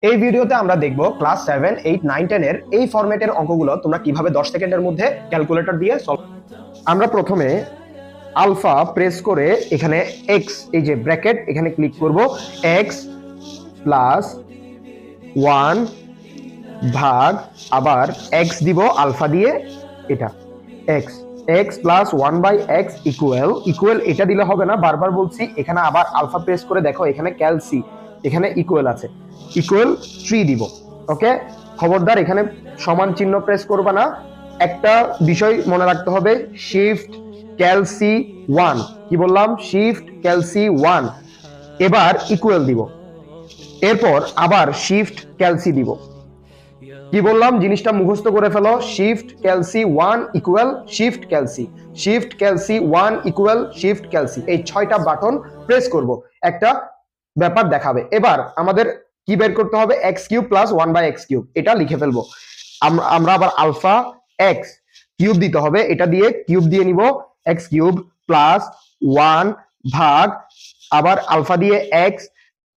এই ভিডিওতে আমরা দেখব ক্লাস 7, 8, 9, 10 এর এই ফরম্যাটের অঙ্কগুলো তোমরা কিভাবে 10 সেকেন্ডের মধ্যে ক্যালকুলেটর দিয়ে সলভ। আমরা প্রথমে আলফা প্রেস করে এখানে এক্স, এই যে ব্র্যাকেট, এখানে ক্লিক করব। এক্স প্লাস 1 ভাগ, আবার এক্স দিব আলফা দিয়ে, এটা x, x plus 1/x equal equal, এটা দিলে হবে না, বারবার বলছি। এখানে আবার আলফা প্রেস করে দেখো, এখানে ক্যালসি, এখানে ইকুয়াল আছে, ইকুয়াল 3 দিব। ওকে, খবরদার এখানে সমান চিহ্ন প্রেস করবা না। একটা বিষয় মনে রাখতে হবে, শিফট ক্যালসি 1, কি বললাম, শিফট ক্যালসি 1। এবার ইকুয়াল দিব, এরপর আবার শিফট ক্যালসি দিব। কি বললাম, জিনিসটা মুখস্থ করে ফেলো। Shift calc 1 equal shift calc, shift calc 1 equal shift calc. এই 6টা বাটন প্রেস করব, একটা ব্যাপার দেখাবে। এবার আমাদের কি বের করতে হবে, x cube plus 1/x cube, এটা লিখে ফেলবো। আমরা আবার আলফা এক্স কিউব দিতে হবে, এটা দিয়ে কিউব দিয়ে নিব, এক্স কিউব প্লাস 1 ভাগ, আবার আলফা দিয়ে এক্স